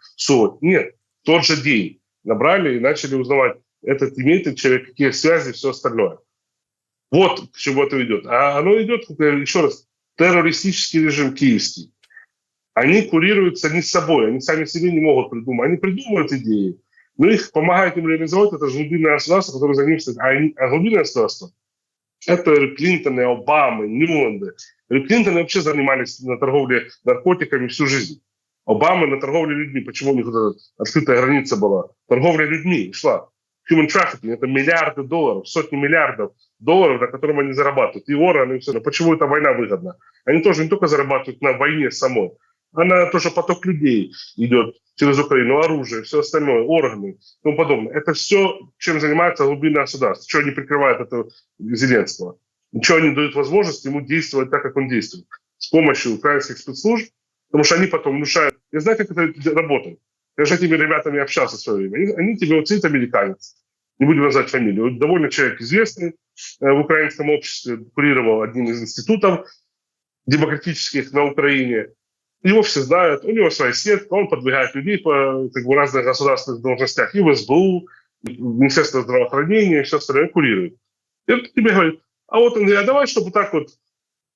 Нет. Тот же день набрали и начали узнавать, этот имеет ли человек, какие связи, все остальное. Вот к чему это идет. А оно идет, еще раз, террористический режим киевский. Они курируются не собой, они сами себе не могут придумать. Они придумывают идеи, но их помогает им реализовать это же глубинное государство, которое за ним стоит. А глубинное государство — это Клинтоны, Обамы, Ньюленды. Клинтоны вообще занимались на торговле наркотиками всю жизнь. Обамы на торговле людьми. Почему у них вот эта открытая граница была? Торговля людьми шла. Human trafficking — это миллиарды долларов, сотни миллиардов долларов, на котором они зарабатывают. И органы, и все. Но почему эта война выгодна? Они тоже не только зарабатывают на войне самой, а на тоже поток людей идет через Украину, оружие, все остальное, органы и тому подобное. Это все, чем занимается глубинное государство. Что они прикрывают этого Зеленского? Ничего они дают возможность ему действовать так, как он действует. С помощью украинских спецслужб, потому что они потом внушают. Я знаю, как это работает. Я же с этими ребятами общался в свое время. Они тебе, вот сидит американец, не будем назвать фамилию, вот довольно человек известный в украинском обществе, курировал одним из институтов демократических на Украине. Его все знают, у него своя сетка, он подвигает людей по разных государственных должностях, и в СБУ, и в Министерство здравоохранения, и все остальное курирует. И он тебе говорит, а вот он говорит, а давай, чтобы так вот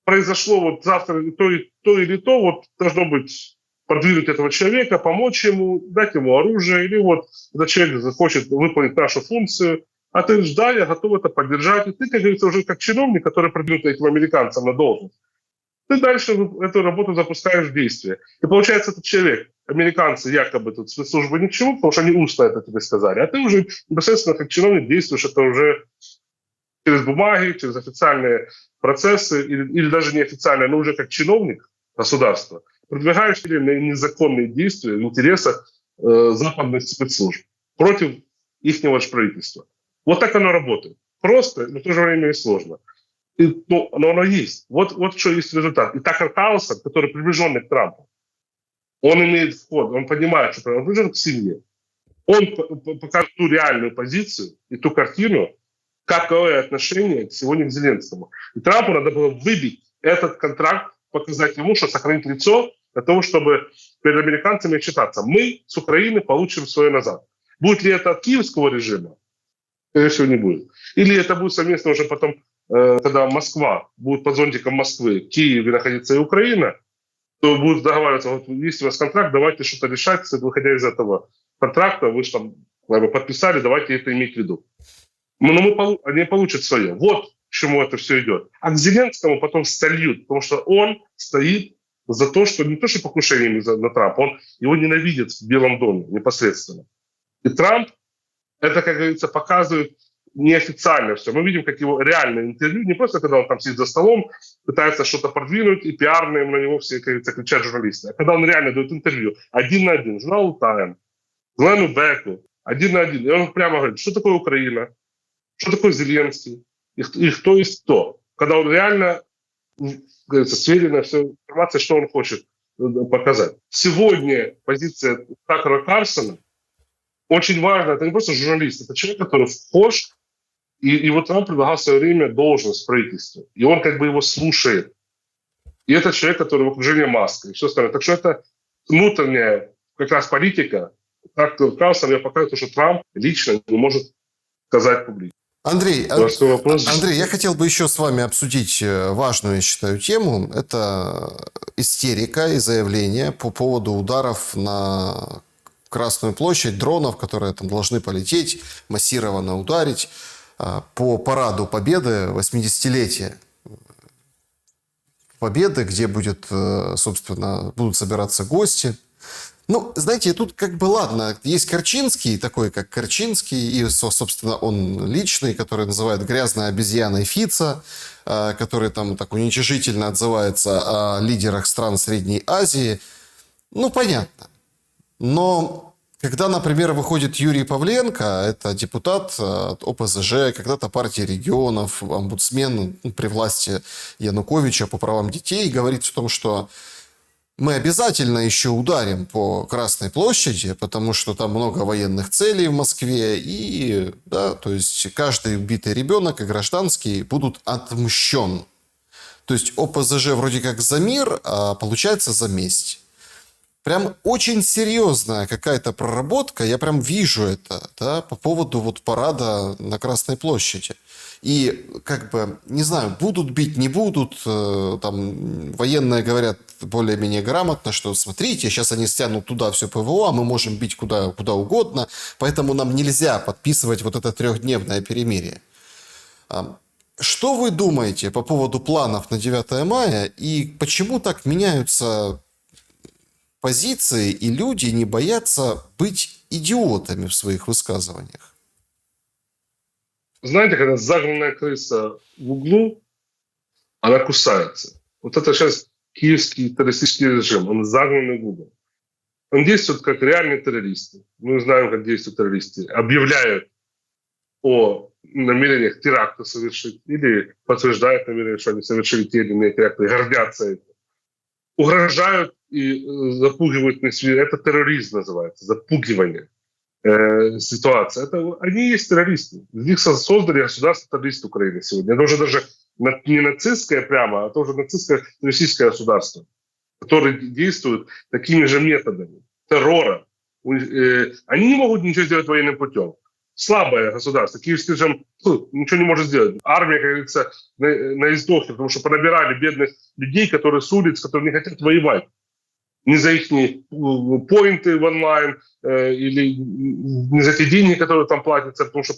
произошло вот завтра то или то, вот должно быть продвинуть этого человека, помочь ему, дать ему оружие, или вот этот человек захочет выполнить нашу функцию, а ты говоришь, да, я готов это поддержать. И ты, как говорится, уже как чиновник, который продвинут этим американцам на должность, ты дальше эту работу запускаешь в действие. И получается, этот человек, американцы якобы тут спецслужбы ни к чему, потому что они устно это тебе сказали, а ты уже непосредственно как чиновник действуешь, это уже через бумаги, через официальные процессы, или даже неофициальные, но уже как чиновник государства, продвигаешь незаконные действия в интересах западных спецслужб против ихнего же правительства. Вот так оно работает. Просто, но в то же время и сложно. Но оно есть. Вот что есть результат. И Такер Карлсон, который приближенный к Трампу, он имеет вход, он понимает, что он приближен к семье. Он покажет ту реальную позицию и ту картину, какое отношение сегодня к Зеленскому. И Трампу надо было выбить этот контракт, показать ему, что сохранить лицо для того, чтобы перед американцами отчитаться. Мы с Украины получим свое назад. Будет ли это от киевского режима? Скорее всего, не будет. Или это будет совместно уже потом, когда Москва будет под зонтиком Москвы, в Киеве находится и Украина, то будут договариваться, вот есть у вас контракт, давайте что-то решать, выходя из этого контракта, вы же там подписали, давайте это иметь в виду. Но они получат свое. Вот к чему это все идет. А к Зеленскому потом сольют, потому что он стоит за то, что не то, что покушение на Трампа, он его ненавидит в Белом доме непосредственно. И Трамп, это, как говорится, показывает неофициально все. Мы видим, как его реальное интервью, не просто когда он там сидит за столом, пытается что-то продвинуть, и пиарные на него все, как говорится, кричат журналисты. А когда он реально дает интервью один на один, журналу Time, Глену Беку, один на один, и он прямо говорит, что такое Украина, что такое Зеленский, и кто есть кто. Когда он реально, говорится, сверена вся информация, что он хочет показать. Сегодня позиция Такера Карлсона очень важна. Это не просто журналист, это человек, который вхож, и вот Трамп предлагал в свое время должность в правительстве. И он как бы его слушает. И это человек, который в окружении Маска и все остальное. Так что это внутренняя как раз политика. Так Карлсон я показываю, что Трамп лично не может сказать публично. Андрей, я хотел бы еще с вами обсудить важную, я считаю, тему. Это истерика и заявления по поводу ударов на Красную площадь, дронов, которые там должны полететь, массированно ударить по параду Победы, 80-летия Победы, где будут собираться гости. Ну, знаете, тут как бы ладно, есть Корчинский, такой как Корчинский, и, собственно, он личный, который называют грязной обезьяной Фица, который там так уничижительно отзывается о лидерах стран Средней Азии. Ну, понятно. Но когда, например, выходит Юрий Павленко, это депутат от ОПЗЖ, когда-то партии регионов, омбудсмен при власти Януковича по правам детей, говорит о том, что мы обязательно еще ударим по Красной площади, потому что там много военных целей в Москве, и, да, то есть каждый убитый ребенок и гражданский будут отмщен. То есть ОПЗЖ вроде как за мир, а получается за месть. Прям очень серьезная какая-то проработка, я прям вижу это, да, по поводу вот парада на Красной площади. И как бы, не знаю, будут бить, не будут, там военные говорят более-менее грамотно, что смотрите, сейчас они стянут туда все ПВО, а мы можем бить куда угодно, поэтому нам нельзя подписывать вот это 3-дневное перемирие. Что вы думаете по поводу планов на 9 мая и почему так меняются позиции и люди не боятся быть идиотами в своих высказываниях? Знаете, когда загнанная крыса в углу, она кусается. Вот это сейчас киевский террористический режим, он загнанный в угол. Он действует как реальные террористы. Мы знаем, как действуют террористы. Объявляют о намерениях теракта совершить или подтверждают намерение, что они совершили те или иные теракты, гордятся этим. Угрожают и запугивают на свет. Это терроризм называется, запугивание. Ситуация. Они есть террористы. Из них создали государство террорист Украины сегодня. Это уже даже не нацистское прямо, а это уже нацистское террористическое государство, которое действует такими же методами террора. Они не могут ничего сделать военным путем. Слабое государство. Киевский режим ничего не может сделать. Армия, как говорится, на издохе, потому что понабирали бедных людей, которые с улиц, которые не хотят воевать. Не за их поинты в онлайн или не за те деньги, которые там платятся, потому что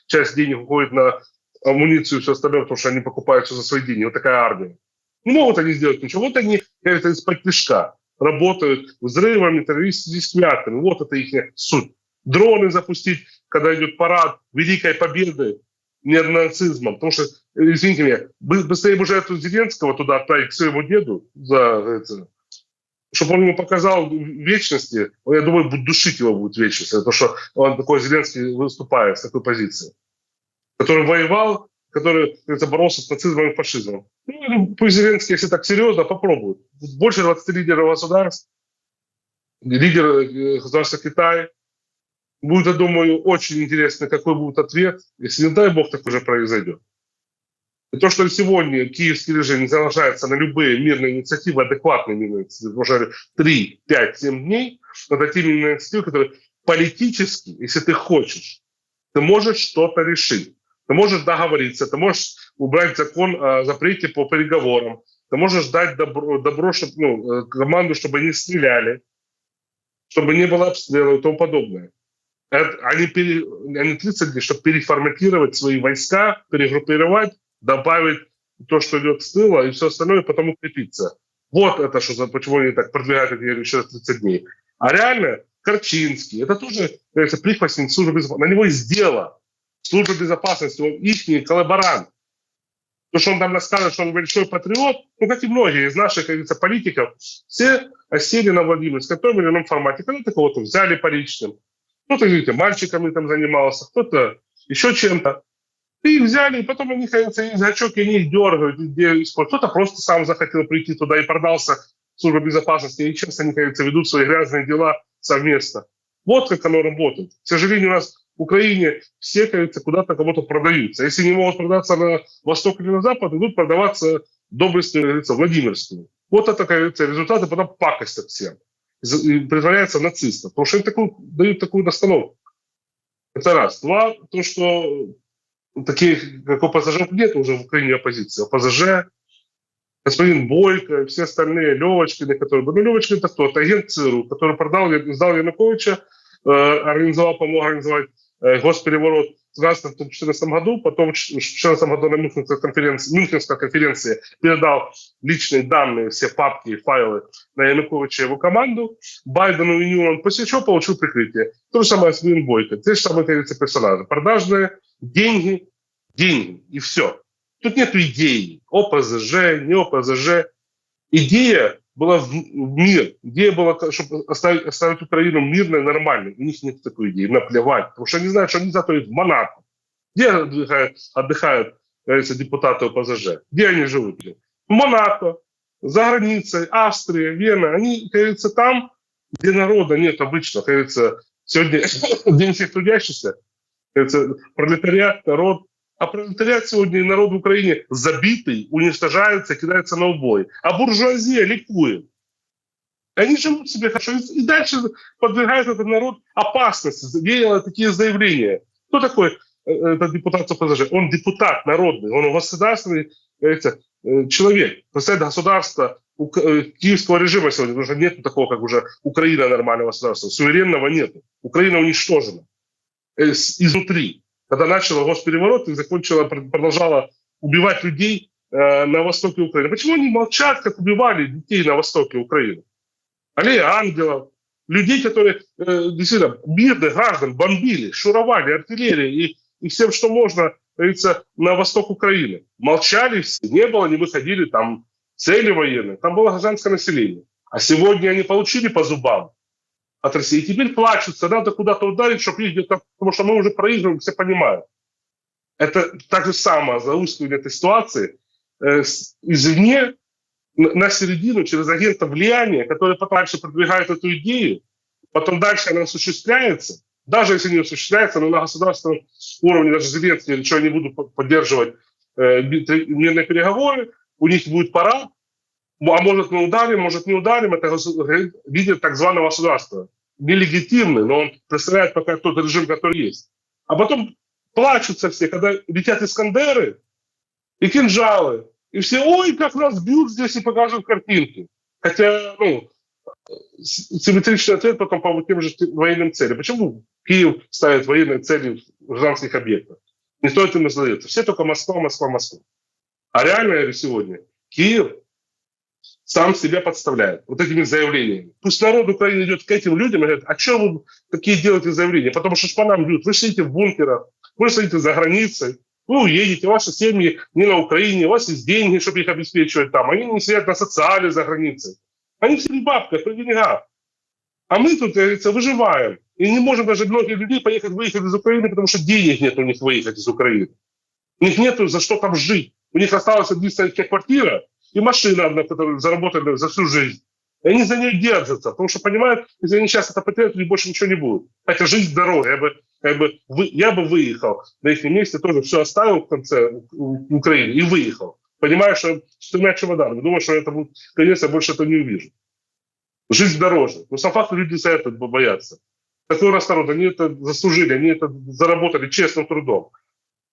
часть денег уходит на амуницию и все остальное, потому что они покупают все за свои деньги. Вот такая армия. Не могут они сделать ничего. Вот они, как это, из-под тишка работают взрывами, террористическими актами. Вот это их суть. Дроны запустить, когда идет парад Великой Победы, не нацизмом. Потому что, извините меня, быстрее бы уже эту Зеленского туда отправить к своему деду чтобы он ему показал вечности, я думаю, будут душить его будет вечность, потому что он такой Зеленский выступает с такой позиции. который воевал, который, как говорится, боролся с нацизмом и фашизмом. Ну, пусть Зеленский, если так серьезно, попробует. Больше 20 лидеров государств, лидер государства Китая. Будет, я думаю, очень интересно, какой будет ответ, если, не дай бог, так уже произойдет. И то, что сегодня киевский режим не соглашается на любые мирные инициативы, адекватные мирные инициативы, уже 3, 5, 7 дней, это те мирные инициативы, которые политически, если ты хочешь, ты можешь что-то решить. Ты можешь договориться, ты можешь убрать закон о запрете по переговорам, ты можешь дать добро чтобы, команду, чтобы не стреляли, чтобы не было обстрелов и тому подобное. Они 30 дней, чтобы переформатировать свои войска, перегруппировать, добавить то, что идет с тыла, и все остальное, потом укрепиться. Вот это, почему они так продвигают это еще 30 дней. А реально Корчинский, это тоже, кажется, прихвостник службы безопасности. На него есть дело. Служба безопасности, он их коллаборант. То, что он там рассказывает, что он большой патриот, ну, как и многие из наших, как говорится, политиков, все осели на Владимирск в том или ином формате. Когда-то кого-то взяли по личным, кто-то, видите, мальчиками там занимался, кто-то еще чем-то. И их взяли, и потом они, кажется, из гачок, и они их дергают, кто-то просто сам захотел прийти туда и продался в службу безопасности, и часто они, кажется, ведут свои грязные дела совместно. Вот как оно работает. К сожалению, у нас в Украине все, кажется, куда-то кому-то продаются. Если не могут продаться на восток или на запад, идут продаваться доблестно, говорится, Владимирскую. Вот это, кажется, результаты, потом пакостят всем. И притворяются нацистов. Потому что им дают такую настановку. Это раз. Два, то, что таких, как ОПЗЖ, нет уже в Украине оппозиции. ОПЗЖ, господин Бойко, все остальные, Левочкины, которые... Ну, Левочкин это кто? Это агент ЦРУ, который сдал Януковича, помог организовать госпереворот в 2014 году, потом в 2014 году на Мюнхенской конференции передал личные данные, все папки и файлы на Януковича и его команду, Байдену и Ньюману, после чего получил прикрытие. То же самое с господин Бойко. Те же самые, кажется, персонажи. Продажные, деньги, и все. Тут нет идеи. ОПЗЖ, не ОПЗЖ. Идея была в мир. Идея была, чтобы оставить Украину мирной, нормальной. У них нет такой идеи. Наплевать. Потому что они знают, что они завтра идут в Монако. Где отдыхают говорится, депутаты ОПЗЖ? Где они живут? В Монако, за границей, Австрия, Вена. Они, кажется, там, где народа нет обычно. Кажется, сегодня День всех трудящихся. Кажется, пролетариат, народ. А пролетариат сегодня и народ в Украине забитый, уничтожается, кидается на убой. А буржуазия ликует. Они живут себе хорошо. И дальше подвергает этот народ опасности, делая такие заявления. Кто такой этот депутат ОПЗЖ? Он депутат народный, он государственный человек. Представляет государство киевского режима сегодня, потому что нет такого, как уже Украина нормального государства. Суверенного нет. Украина уничтожена изнутри. Когда начала госпереворот и продолжала убивать людей на востоке Украины. Почему они молчат, как убивали детей на востоке Украины? Аллея ангелов, людей, которые действительно мирных граждан бомбили, шуровали артиллерией и всем, что можно, говорится, на восток Украины. Молчали все, не было, не выходили там цели военные, там было гражданское население. А сегодня они получили по зубам от России. И теперь плачутся, надо куда-то ударить, чтобы их где-то, потому что мы уже проигрываем, все понимают. Это так же самое заускивание этой ситуации извне на середину через агента влияния, который потом дальше продвигает эту идею, потом дальше она осуществляется, даже если не осуществляется, но на государственном уровне даже Зеленский ничего не будут поддерживать мирные переговоры, у них будет парад, а может мы ударим, может не ударим, это лидер так званого государства. Нелегитимный, но он представляет пока тот режим, который есть. А потом плачутся все, когда летят Искандеры и кинжалы. И все, ой, как нас бьют здесь, и покажут картинки. Хотя, симметричный ответ потом по тем же военным целям. Почему Киев ставит военные цели в гражданских объектах? Никто этим не задается. Все только Москва, Москва, Москва. А реально сегодня Киев сам себя подставляет вот этими заявлениями. Пусть народ Украины идет к этим людям и говорит, а что вы такие делаете заявления? Потому что по нам бьют. Вы сидите в бункерах, вы сидите за границей, вы уедете, ваши семьи не на Украине, у вас есть деньги, чтобы их обеспечивать там. Они не сидят на социале за границей. Они все в бабках, при деньгах. А мы тут, как говорится, выживаем. И не можем даже многие людей выехать из Украины, потому что денег нет у них выехать из Украины. У них нету за что там жить. У них осталась единственная квартира и машина одна, которую заработали за всю жизнь. И они за нее держатся, потому что понимают, если они сейчас это потеряют, у них больше ничего не будет. Хотя жизнь дорога. Я бы выехал на их месте, тоже все оставил в конце в Украине и выехал. Понимаю, что с 3 чемоданами. Думаю, что это будет конец, я больше этого не увижу. Жизнь дороже. Но сам факт, люди за это боятся. Такой раз народ, они это заслужили, они это заработали честным трудом.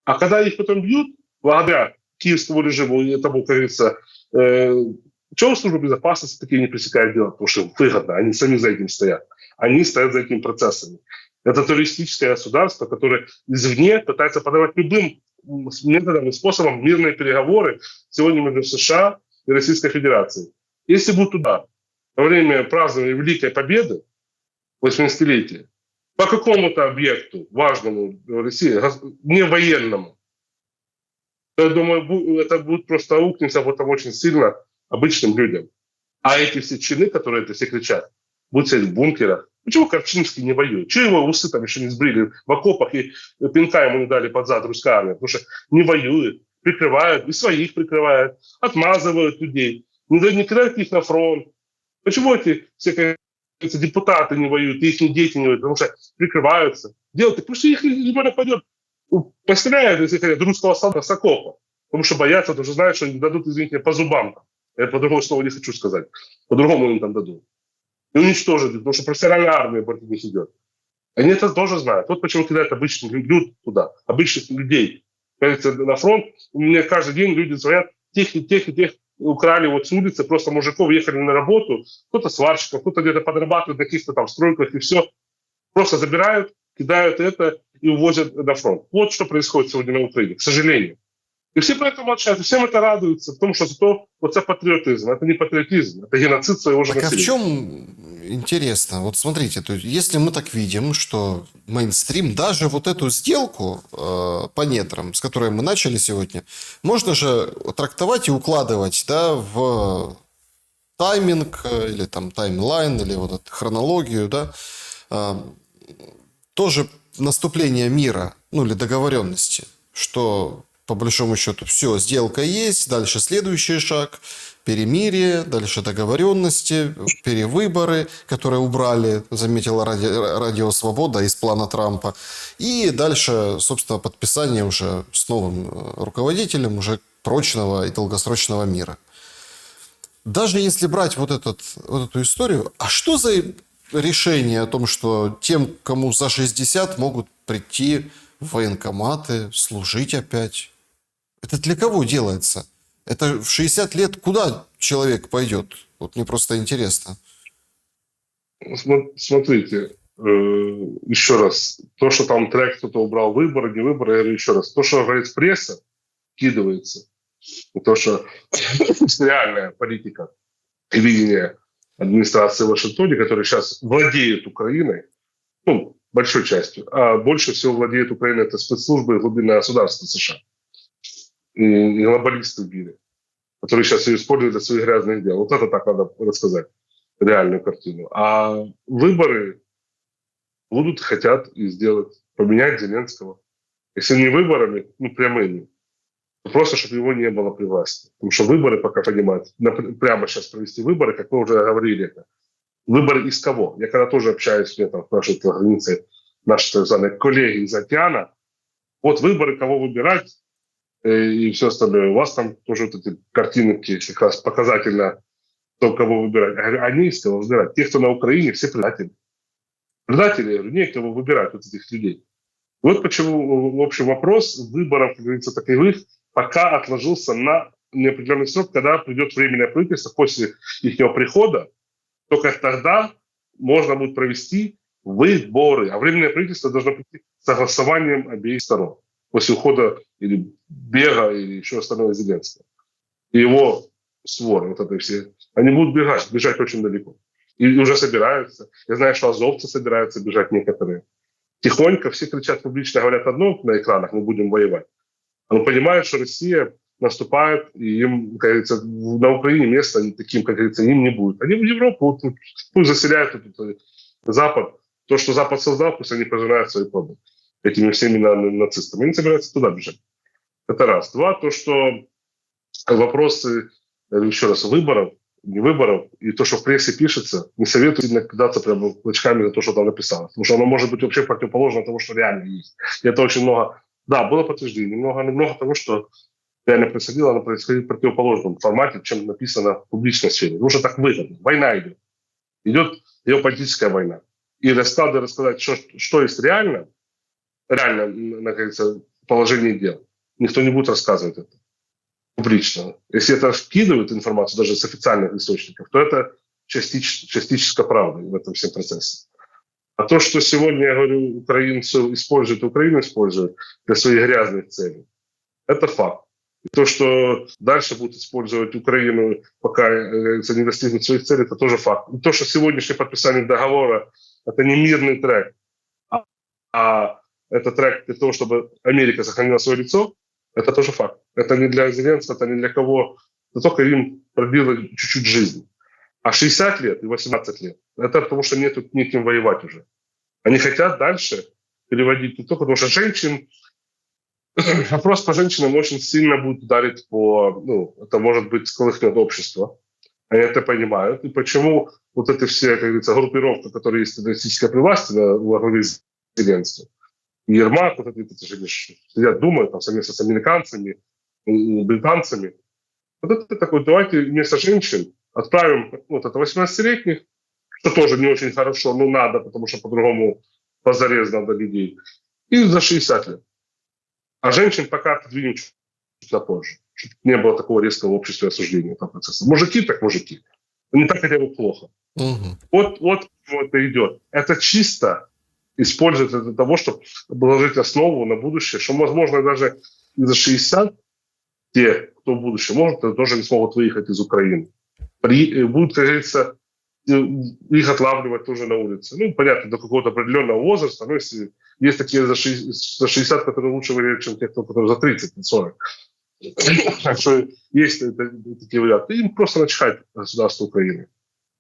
А когда их потом бьют, благодаря киевскому режиму, этому, как говорится, чего служба безопасности такие не пресекает дело? Потому что им выгодно, они сами за этим стоят. Они стоят за этими процессами. Это террористическое государство, которое извне пытается подавать любым методом и способом мирные переговоры сегодня между США и Российской Федерацией. Если будут туда во время празднования Великой Победы, 80-летия, по какому-то объекту важному в России, не военному, то, я думаю, это будет просто аукнется потом очень сильно обычным людям. А эти все чины, которые это все кричат, будут сидеть в бункерах. Почему Корчинский не воюет? Чего его усы там еще не сбрили в окопах и пинка ему не дали под зад русская армия? Потому что не воюет, прикрывают, и своих прикрывают, отмазывают людей, не кидают их на фронт. Почему эти все депутаты не воюют, их дети не воюют? Потому что прикрываются. Делают, потому что их ребенок пойдет, постреляют, если хотят, русского солдата с окопа. Потому что боятся, потому что знают, что они дадут, извините, по зубам. Я по-другому слова не хочу сказать. По-другому им там дадут. И уничтожат, потому что профессиональная армия против них идет. Они это тоже знают. Вот почему кидают обычных людей туда, обычных людей. Кажется, на фронт мне каждый день люди звонят, тех и тех украли вот с улицы, просто мужиков ехали на работу, кто-то сварщиком, кто-то где-то подрабатывает на каких-то там стройках и все. Просто забирают, кидают это и увозят на фронт. Вот что происходит сегодня на Украине, к сожалению. И все про это молчат, и всем это радуется, потому что зато вот это патриотизм, это не патриотизм, это геноцид своего же Так а в населения. чем интересно? Вот смотрите, то есть, если мы так видим, что мейнстрим даже вот эту сделку по недрам, с которой мы начали сегодня, можно же трактовать и укладывать, да, в тайминг или там таймлайн или вот эту хронологию, да, тоже наступление мира, ну или договоренности, что по большому счету все, сделка есть, дальше следующий шаг, перемирие, дальше договоренности, перевыборы, которые убрали, заметила Радио Свобода из плана Трампа, и дальше, собственно, подписание уже с новым руководителем уже прочного и долгосрочного мира. Даже если брать вот эту историю, а что за решение о том, что тем, кому за 60, могут прийти в военкоматы, служить опять? Это для кого делается? Это в 60 лет куда человек пойдет? Вот мне просто интересно. Смотрите, еще раз, то, что там трек кто-то убрал, выборы, не выборы, я говорю еще раз, то, что говорит пресса, кидывается, и то, что реальная политика и видение администрации в Вашингтоне, которая сейчас владеет Украиной, ну, большой частью, а больше всего владеет Украиной это спецслужбы и глубинное государство США. И глобалисты в мире, которые сейчас ее используют для своих грязных дел. Вот это так надо рассказать, реальную картину. А выборы хотят и сделать, поменять Зеленского. Если не выборами, ну, прямыми, то просто, чтобы его не было при власти. Потому что выборы, пока понимают, прямо сейчас провести выборы, как мы уже говорили, это выборы из кого? Я когда тоже общаюсь, мне там спрашивают на границе наши так званые коллеги из океана, вот выборы, кого выбирать, и все остальное. У вас там тоже вот эти картинки как раз показательно, кто кого выбирать. Я говорю, а не из кого выбирать. Те, кто на Украине, все предатели. Предатели, я говорю, некого выбирать вот этих людей. Вот почему, в общем, вопрос выборов, как говорится, таковых пока отложился на неопределенный срок, когда придет временное правительство после их прихода, только тогда можно будет провести выборы. А временное правительство должно прийти с согласованием обеих сторон после ухода или бега, или еще остального Зеленского. И его своры, вот это все, они будут бежать очень далеко. И уже собираются. Я знаю, что азовцы собираются бежать некоторые. Тихонько все кричат публично, говорят одно на экранах, мы будем воевать. Но понимают, что Россия наступает, и им, как говорится, на Украине места таким, как говорится, им не будет. Они в Европу, вот, пусть заселяют этот Запад. То, что Запад создал, пусть они пожирают свои плоды этими всеми нацистами. Они собираются туда бежать. Это раз. Два, то, что вопросы, еще раз, выборов, не выборов, и то, что в прессе пишется, не советую сильно кидаться прямо клочками за то, что там написано. Потому что оно может быть вообще противоположно того, что реально есть. И это очень много... Да, было подтверждение. Немного того, что реально происходило, оно происходит в противоположном формате, чем написано в публичной сфере. Потому что так выгодно. Война идет. Идет геополитическая война. И рассказать, что есть реально, как говорится, положение дел. Никто не будет рассказывать это публично. Если это вкидывают информацию даже с официальных источников, то это частичная правда в этом всем процессе. А то, что сегодня, я говорю, украинцев используют, Украину используют для своих грязных целей, это факт. И то, что дальше будут использовать Украину, пока не достигнут своих целей, это тоже факт. И то, что сегодняшнее подписание договора – это не мирный трек, а это трек для того, чтобы Америка сохранила свое лицо, это тоже факт. Это не для Зеленского, это не для кого. Это только им продлило чуть-чуть жизнь. А 60 лет и 18 лет – это потому, что нет кем воевать уже. Они хотят дальше переводить не только, потому что женщин, вопрос по женщинам очень сильно будет ударить по, это может быть сколыхнет общество. Они это понимают. И почему вот эти все, как говорится, группировки, которые есть в российской при власти во главе Зеленского, и Ермак, вот эти же сидят, думают там, совместно с американцами, британцами. Вот это такой, давайте вместо женщин отправим вот это 18-летних, что тоже не очень хорошо, но надо, потому что по-другому позарез надо людей, и за 60 лет. А женщин пока отодвинем чуть позже, чтобы не было такого резкого общества осуждения этого процесса. Мужики так мужики. Не так хотя бы плохо. Угу. Вот это идет. Это чисто используется для того, чтобы положить основу на будущее, что, возможно, даже и за 60 те, кто в будущем может, тоже не смогут выехать из Украины. Будут, как говорится, их отлавливать тоже на улице. Ну, понятно, до какого-то определенного возраста, но если есть такие за 60, которые лучше выиграть, чем те, которые за 30-40. Так что есть такие варианты. Им просто начхать государство Украины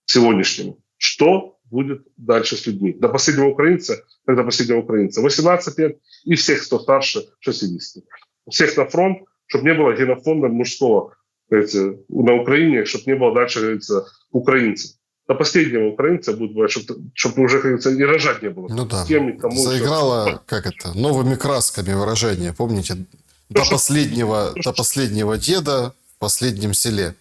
сегодняшнему. Что будет дальше с людьми? До последнего украинца, 18 лет, и всех, кто старше 60. Всех на фронт, чтобы не было генофонда мужского, на Украине, чтобы не было дальше, говорится, украинцев. До последнего украинца будет бывать, чтобы уже, говорится, и рожать не было. Ну да. С кем, кому, заиграла, как это, новыми красками выражение. Помните? До последнего деда в последнем селе.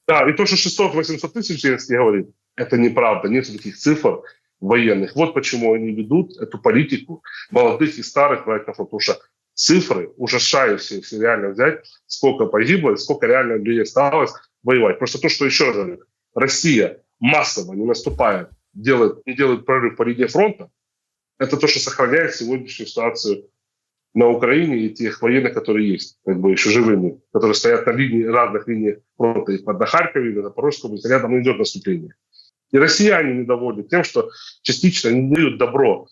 Да, и то, что 600-800 тысяч, Зеленский говорит, это неправда. Нет таких цифр военных. Вот почему они ведут эту политику молодых и старых военных, потому что цифры ужасающие, если реально взять, сколько погибло, сколько реально людей осталось воевать. Просто то, что еще раз говорю, Россия массово не наступает, не делает прорыв по линии фронта, это то, что сохраняет сегодняшнюю ситуацию на Украине и тех военных, которые есть, как бы еще живыми, которые стоят на разных линиях фронта, и под Харькове, и на Запорожской области, рядом идет наступление. И россияне недовольны тем, что частично не дают добро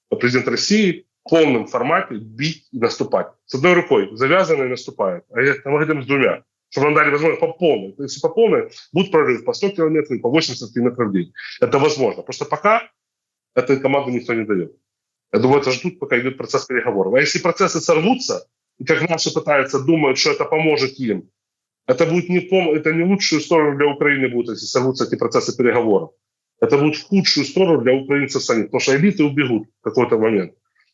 президент России в полном формате бить и наступать. С одной рукой завязанно и наступает, а мы говорим с двумя, чтобы нам дали возможность по полной. Если по полной, будет прорыв по 100 километров и по 80 километров в день. Это возможно. Просто пока этой команды никто не дает. Я думаю, это ждут, пока идет процесс переговоров. А если процессы сорвутся, и как наши пытаются, думают, что это поможет им, это будет это не в лучшую сторону для Украины будет, если сорвутся эти процессы переговоров. Это будет в худшую сторону для украинцев самих, потому что элиты убегут в какой-то момент,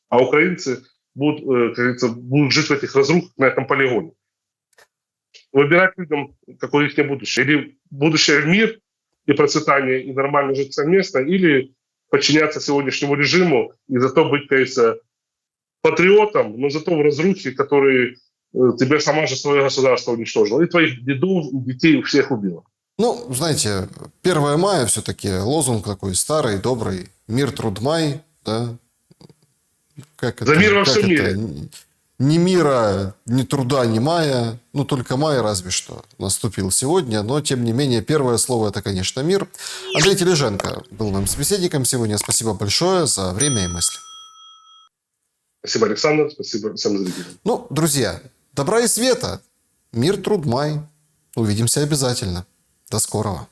а украинцы будут, как говорится, будут жить в этих разрухах на этом полигоне. Выбирать людям, какое их будущее. Или будущее в мир и процветание, и нормально жить совместно, или подчиняться сегодняшнему режиму и зато быть, кажется, патриотом, но зато в разрухе, который тебе сама же свое государство уничтожила. И твоих дедов, детей всех убила. Ну, знаете, 1 мая все-таки лозунг такой старый, добрый. Мир, труд, май, да? Как это, за мир во всем мире. Ни мира, ни труда, ни мая. Ну, только май разве что наступил сегодня. Но, тем не менее, первое слово – это, конечно, мир. Андрей Тележенко был моим собеседником сегодня. Спасибо большое за время и мысли. Спасибо, Александр. Спасибо всем зрителям. Ну, друзья, добра и света. Мир, труд, май. Увидимся обязательно. До скорого.